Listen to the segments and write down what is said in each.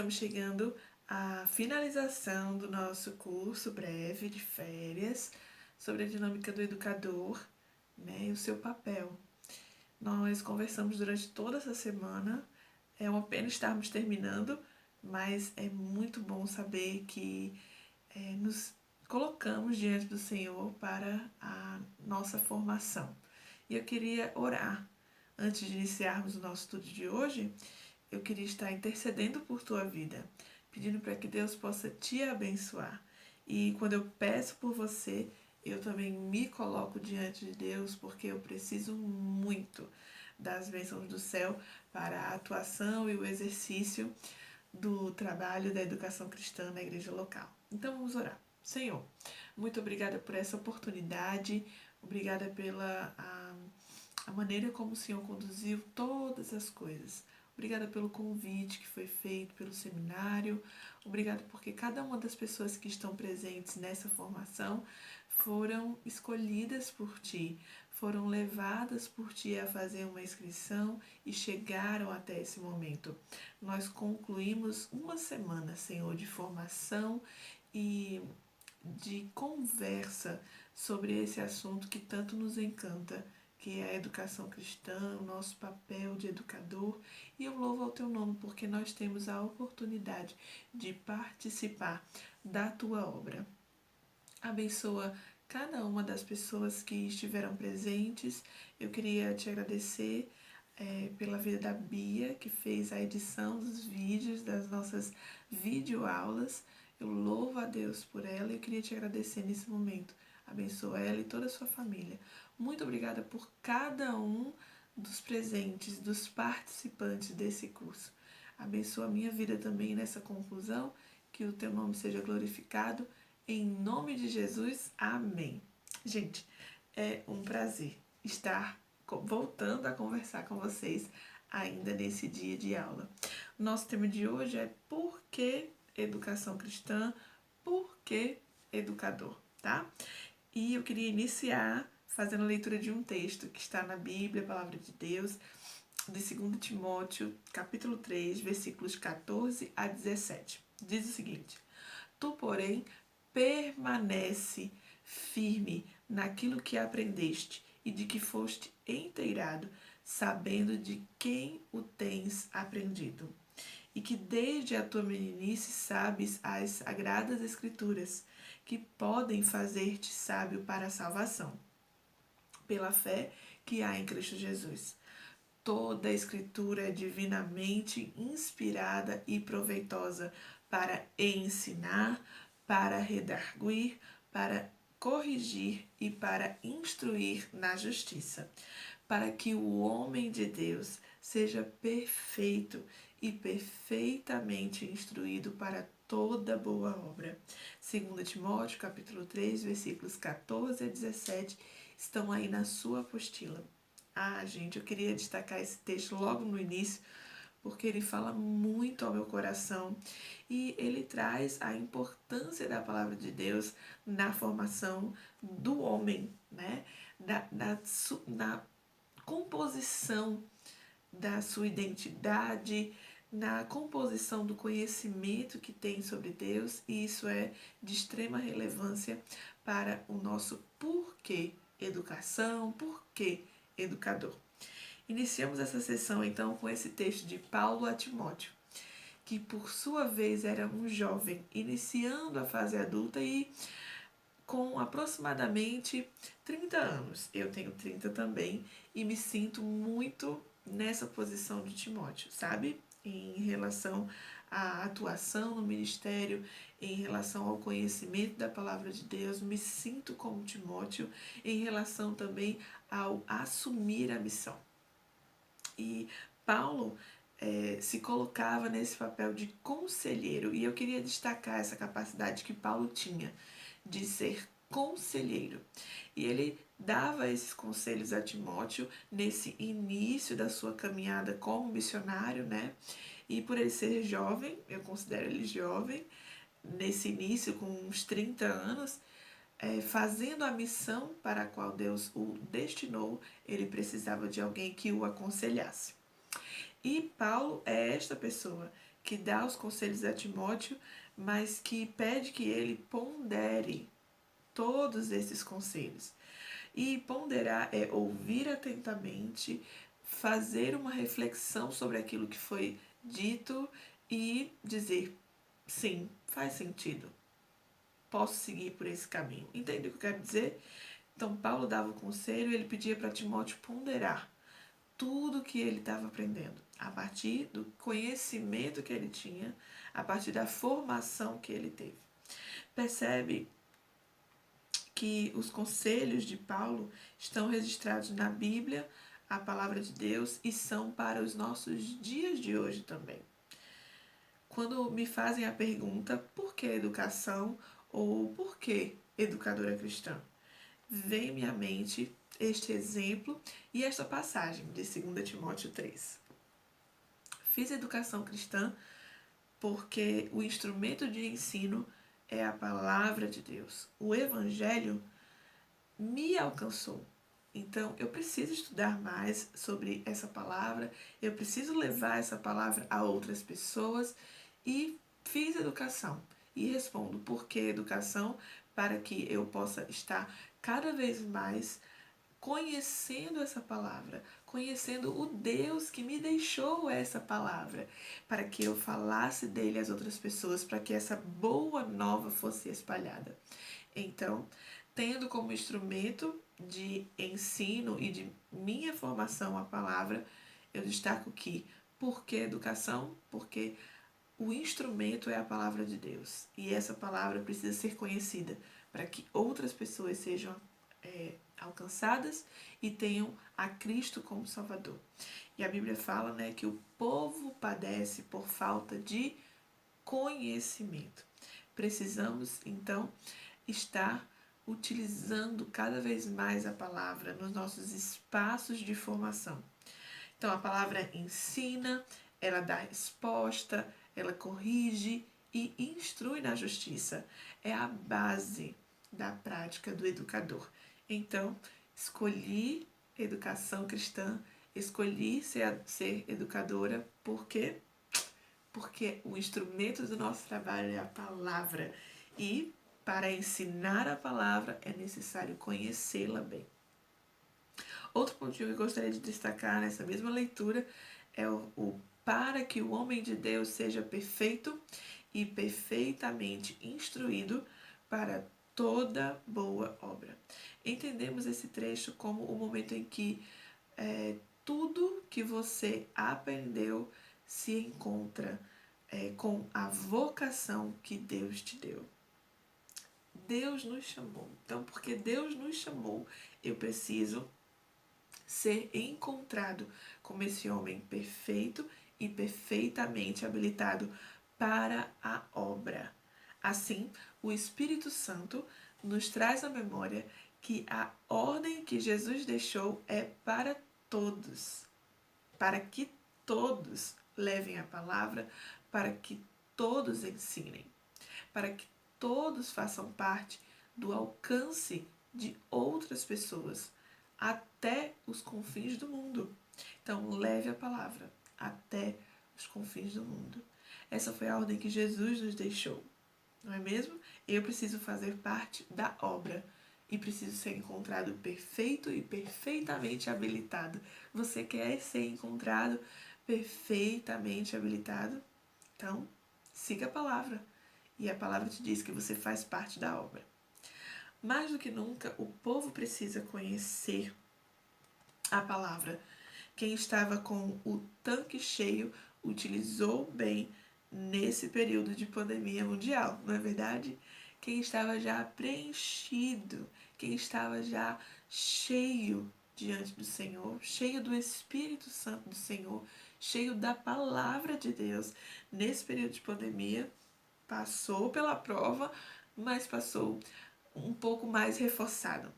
estamos chegando à finalização do nosso curso breve de férias sobre a dinâmica do educador, né, e o seu papel. Nós conversamos durante toda essa semana, é uma pena estarmos terminando, mas é muito bom saber que nos colocamos diante do Senhor para a nossa formação. E eu queria orar. Antes de iniciarmos o nosso estudo de hoje, eu queria estar intercedendo por tua vida, pedindo para que Deus possa te abençoar. E quando eu peço por você, eu também me coloco diante de Deus, porque eu preciso muito das bênçãos do céu para a atuação e o exercício do trabalho da educação cristã na igreja local. Então vamos orar. Senhor, muito obrigada por essa oportunidade, obrigada pela a maneira como o Senhor conduziu todas as coisas. Obrigada pelo convite que foi feito pelo seminário. Obrigada porque cada uma das pessoas que estão presentes nessa formação foram escolhidas por Ti, foram levadas por Ti a fazer uma inscrição e chegaram até esse momento. Nós concluímos uma semana, Senhor, de formação e de conversa sobre esse assunto que tanto nos encanta, que é a educação cristã, o nosso papel de educador. E eu louvo ao teu nome porque nós temos a oportunidade de participar da tua obra. Abençoa cada uma das pessoas que estiveram presentes. Eu queria te agradecer pela vida da Bia, que fez a edição dos vídeos das nossas videoaulas. Eu louvo a Deus por ela e eu queria te agradecer nesse momento. Abençoa ela e toda a sua família. Muito obrigada por cada um dos presentes, dos participantes desse curso. Abençoa a minha vida também nessa conclusão, que o teu nome seja glorificado. Em nome de Jesus, amém. Gente, é um prazer estar voltando a conversar com vocês ainda nesse dia de aula. Nosso tema de hoje é por que educação cristã, por que educador, tá? E eu queria iniciar fazendo a leitura de um texto que está na Bíblia, a Palavra de Deus, de 2 Timóteo, capítulo 3, versículos 14 a 17. Diz o seguinte: Tu, porém, permanece firme naquilo que aprendeste e de que foste inteirado, sabendo de quem o tens aprendido, e que desde a tua meninice sabes as sagradas escrituras, que podem fazer-te sábio para a salvação, pela fé que há em Cristo Jesus. Toda a escritura é divinamente inspirada e proveitosa para ensinar, para redarguir, para corrigir e para instruir na justiça, para que o homem de Deus seja perfeito e perfeitamente instruído para toda boa obra. 2 Timóteo, capítulo 3, versículos 14 a 17, estão aí na sua apostila. Gente, eu queria destacar esse texto logo no início, porque ele fala muito ao meu coração e ele traz a importância da palavra de Deus na formação do homem, né? Na composição da sua identidade, na composição do conhecimento que tem sobre Deus, e isso é de extrema relevância para o nosso porquê educação, porquê educador. Iniciamos essa sessão então com esse texto de Paulo a Timóteo, que por sua vez era um jovem iniciando a fase adulta e com aproximadamente 30 anos. Eu tenho 30 também e me sinto muito nessa posição de Timóteo, sabe? Em relação à atuação no ministério, em relação ao conhecimento da palavra de Deus, me sinto como Timóteo em relação também ao assumir a missão. E Paulo se colocava nesse papel de conselheiro, e eu queria destacar essa capacidade que Paulo tinha de ser conselheiro. E ele dava esses conselhos a Timóteo nesse início da sua caminhada como missionário, né? E por ele ser jovem, eu considero ele jovem, nesse início com uns 30 anos, fazendo a missão para a qual Deus o destinou, ele precisava de alguém que o aconselhasse. E Paulo é esta pessoa que dá os conselhos a Timóteo, mas que pede que ele pondere todos esses conselhos. E ponderar é ouvir atentamente, fazer uma reflexão sobre aquilo que foi dito e dizer: sim, faz sentido, posso seguir por esse caminho. Entende o que eu quero dizer? Então, Paulo dava o conselho e ele pedia para Timóteo ponderar tudo que ele estava aprendendo, a partir do conhecimento que ele tinha, a partir da formação que ele teve. Percebe que os conselhos de Paulo estão registrados na Bíblia, a palavra de Deus, e são para os nossos dias de hoje também. Quando me fazem a pergunta por que educação ou por que educadora cristã, vem-me à mente este exemplo e esta passagem de 2 Timóteo 3. Fiz educação cristã porque o instrumento de ensino é a palavra de Deus. O Evangelho me alcançou. Então, eu preciso estudar mais sobre essa palavra, eu preciso levar essa palavra a outras pessoas e fiz educação. E respondo, por que educação? Para que eu possa estar cada vez mais conhecendo essa palavra, conhecendo o Deus que me deixou essa palavra, para que eu falasse dele às outras pessoas, para que essa boa nova fosse espalhada. Então, tendo como instrumento de ensino e de minha formação a palavra, eu destaco que, por que educação? Porque o instrumento é a palavra de Deus. E essa palavra precisa ser conhecida para que outras pessoas sejam alcançadas e tenham a Cristo como Salvador. E a Bíblia fala, né, que o povo padece por falta de conhecimento. Precisamos, então, estar utilizando cada vez mais a palavra nos nossos espaços de formação. Então, a palavra ensina, ela dá resposta, ela corrige e instrui na justiça. É a base da prática do educador. Então, escolhi educação cristã, escolhi ser educadora, por quê? Porque o instrumento do nosso trabalho é a palavra. E para ensinar a palavra é necessário conhecê-la bem. Outro pontinho que eu gostaria de destacar nessa mesma leitura é o para que o homem de Deus seja perfeito e perfeitamente instruído para toda boa obra. Entendemos esse trecho como o momento em que tudo que você aprendeu se encontra com a vocação que Deus te deu. Deus nos chamou. Então, porque Deus nos chamou, eu preciso ser encontrado como esse homem perfeito e perfeitamente habilitado para a obra. Assim, o Espírito Santo nos traz à memória que a ordem que Jesus deixou é para todos, para que todos levem a palavra, para que todos ensinem, para que todos façam parte do alcance de outras pessoas, até os confins do mundo. Então, leve a palavra até os confins do mundo. Essa foi a ordem que Jesus nos deixou, não é mesmo? Eu preciso fazer parte da obra e preciso ser encontrado perfeito e perfeitamente habilitado. Você quer ser encontrado perfeitamente habilitado? Então, siga a palavra. E a palavra te diz que você faz parte da obra. Mais do que nunca, o povo precisa conhecer a palavra. Quem estava com o tanque cheio utilizou bem nesse período de pandemia mundial, não é verdade? Quem estava já preenchido, quem estava já cheio diante do Senhor, cheio do Espírito Santo do Senhor, cheio da palavra de Deus, nesse período de pandemia, passou pela prova, mas passou um pouco mais reforçado.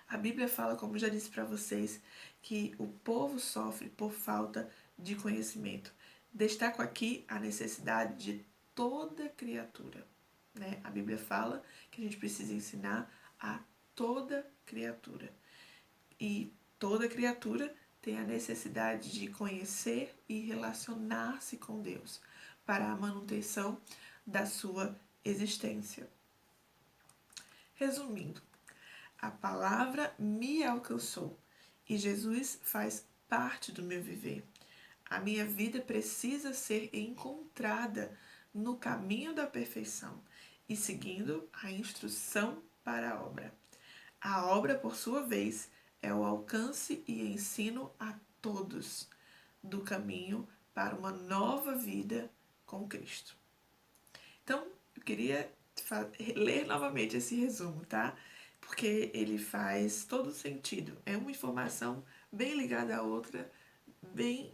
A Bíblia fala, como já disse para vocês, que o povo sofre por falta de conhecimento. Destaco aqui a necessidade de toda criatura, né? A Bíblia fala que a gente precisa ensinar a toda criatura. E toda criatura tem a necessidade de conhecer e relacionar-se com Deus para a manutenção da sua existência. Resumindo, a palavra me alcançou e Jesus faz parte do meu viver. A minha vida precisa ser encontrada no caminho da perfeição e seguindo a instrução para a obra. A obra, por sua vez, é o alcance e ensino a todos do caminho para uma nova vida com Cristo. Então, eu queria ler novamente esse resumo, tá? Porque ele faz todo sentido. É uma informação bem ligada à outra, bem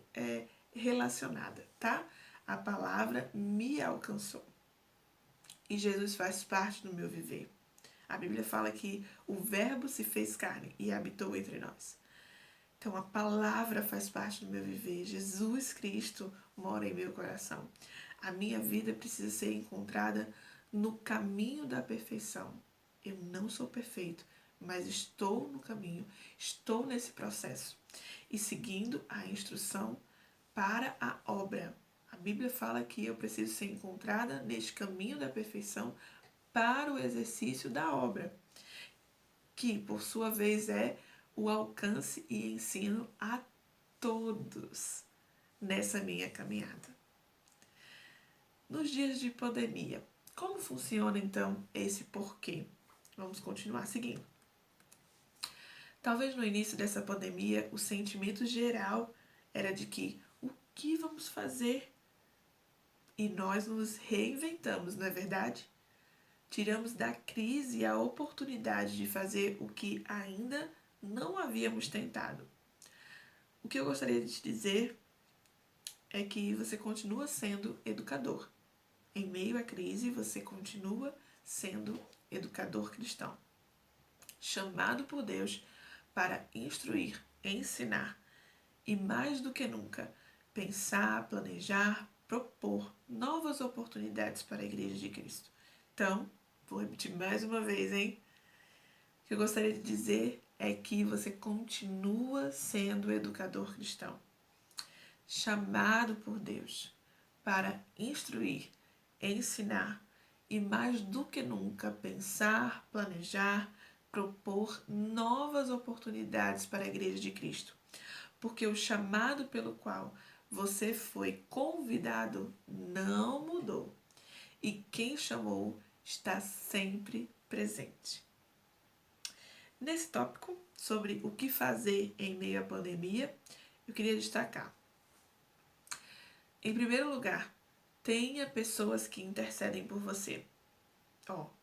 relacionada, tá? A palavra me alcançou. E Jesus faz parte do meu viver. A Bíblia fala que o verbo se fez carne e habitou entre nós. Então a palavra faz parte do meu viver. Jesus Cristo mora em meu coração. A minha vida precisa ser encontrada no caminho da perfeição. Eu não sou perfeito, mas estou no caminho, estou nesse processo. E seguindo a instrução para a obra. A Bíblia fala que eu preciso ser encontrada neste caminho da perfeição para o exercício da obra, que por sua vez é o alcance e ensino a todos nessa minha caminhada. Nos dias de pandemia, como funciona então esse porquê? Vamos continuar seguindo. Talvez no início dessa pandemia o sentimento geral era de que o que vamos fazer? E nós nos reinventamos, não é verdade? Tiramos da crise a oportunidade de fazer o que ainda não havíamos tentado. O que eu gostaria de te dizer é que você continua sendo educador. Em meio à crise, você continua sendo educador cristão, chamado por Deus para instruir, ensinar e, mais do que nunca, pensar, planejar, propor novas oportunidades para a Igreja de Cristo. Então, vou repetir mais uma vez, hein? O que eu gostaria de dizer é que você continua sendo educador cristão, chamado por Deus para instruir, ensinar e, mais do que nunca, pensar, planejar, propor novas oportunidades para a Igreja de Cristo. Porque o chamado pelo qual você foi convidado não mudou. E quem chamou está sempre presente. Nesse tópico, sobre o que fazer em meio à pandemia, eu queria destacar. Em primeiro lugar, tenha pessoas que intercedem por você.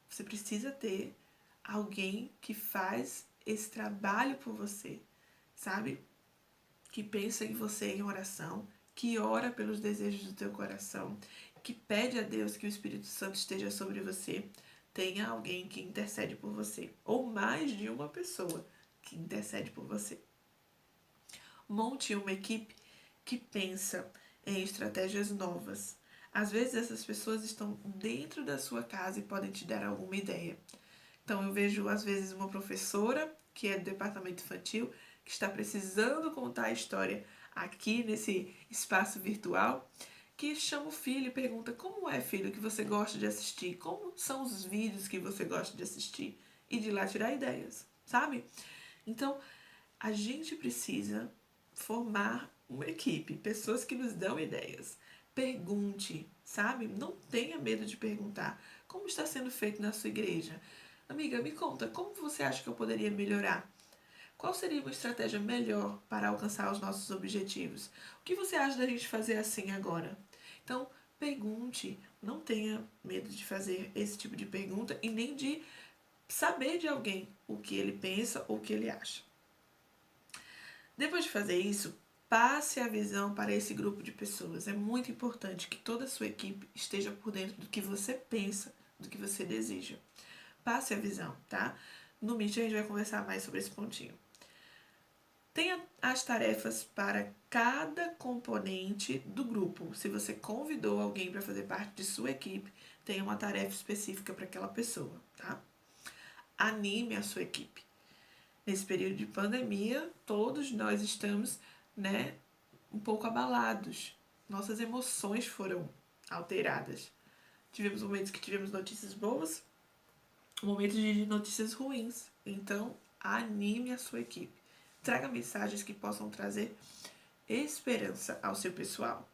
Você precisa ter alguém que faz esse trabalho por você, sabe? Que pensa em você em oração, que ora pelos desejos do teu coração, que pede a Deus que o Espírito Santo esteja sobre você. Tenha alguém que intercede por você, ou mais de uma pessoa que intercede por você. Monte uma equipe que pensa em estratégias novas. Às vezes essas pessoas estão dentro da sua casa e podem te dar alguma ideia. Então eu vejo às vezes uma professora que é do departamento infantil que está precisando contar a história aqui nesse espaço virtual, que chama o filho e pergunta: como é, filho, que você gosta de assistir? Como são os vídeos que você gosta de assistir? E de lá tirar ideias, sabe? Então, a gente precisa formar uma equipe, pessoas que nos dão ideias. Pergunte, sabe? Não tenha medo de perguntar. Como está sendo feito na sua igreja? Amiga, me conta, como você acha que eu poderia melhorar? Qual seria uma estratégia melhor para alcançar os nossos objetivos? O que você acha da gente fazer assim agora? Então, pergunte, não tenha medo de fazer esse tipo de pergunta e nem de saber de alguém o que ele pensa ou o que ele acha. Depois de fazer isso, passe a visão para esse grupo de pessoas. É muito importante que toda a sua equipe esteja por dentro do que você pensa, do que você deseja. Passe a visão, tá? No Meet a gente vai conversar mais sobre esse pontinho. Tenha as tarefas para cada componente do grupo. Se você convidou alguém para fazer parte de sua equipe, tenha uma tarefa específica para aquela pessoa, tá? Anime a sua equipe. Nesse período de pandemia, todos nós estamos né, um pouco abalados. Nossas emoções foram alteradas. Tivemos momentos que tivemos notícias boas, momentos de notícias ruins. Então, anime a sua equipe. Traga mensagens que possam trazer esperança ao seu pessoal.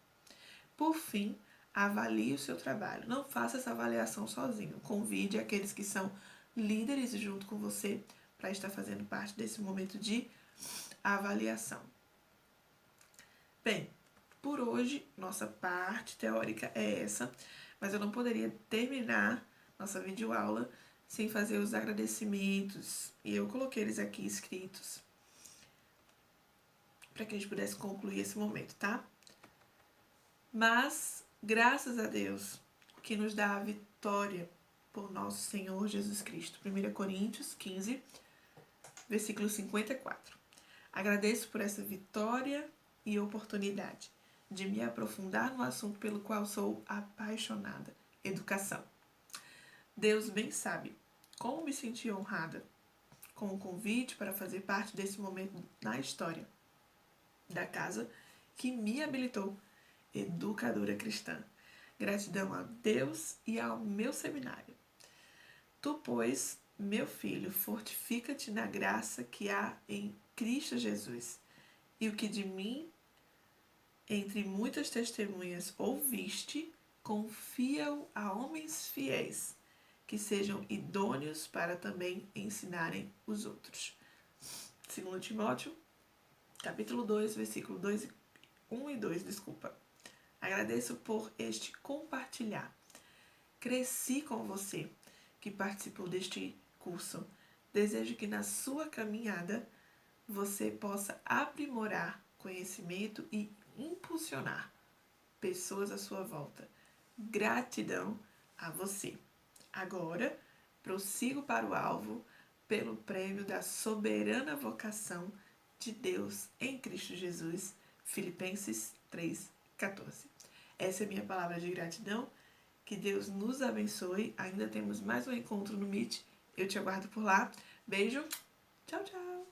Por fim, avalie o seu trabalho. Não faça essa avaliação sozinho. Convide aqueles que são líderes junto com você para estar fazendo parte desse momento de avaliação. Bem, por hoje, nossa parte teórica é essa, mas eu não poderia terminar nossa videoaula sem fazer os agradecimentos, e eu coloquei eles aqui escritos para que a gente pudesse concluir esse momento, tá? Mas, graças a Deus, que nos dá a vitória por nosso Senhor Jesus Cristo. 1 Coríntios 15, versículo 54. Agradeço por essa vitória e oportunidade de me aprofundar no assunto pelo qual sou apaixonada, educação. Deus bem sabe como me senti honrada com o convite para fazer parte desse momento na história da casa que me habilitou educadora cristã. Gratidão a Deus e ao meu seminário. Tu, pois, meu filho, fortifica-te na graça que há em Cristo Jesus, e o que de mim, entre muitas testemunhas, ouviste, confia-o a homens fiéis, que sejam idôneos para também ensinarem os outros. 2 Timóteo, capítulo 2, versículo 1 e 2, desculpa. Agradeço por este compartilhar. Cresci com você que participou deste curso. Desejo que na sua caminhada você possa aprimorar conhecimento e impulsionar pessoas à sua volta. Gratidão a você. Agora, prossigo para o alvo pelo prêmio da soberana vocação de Deus em Cristo Jesus. Filipenses 3:14. Essa é a minha palavra de gratidão. Que Deus nos abençoe. Ainda temos mais um encontro no Meet. Eu te aguardo por lá. Beijo. Tchau, tchau.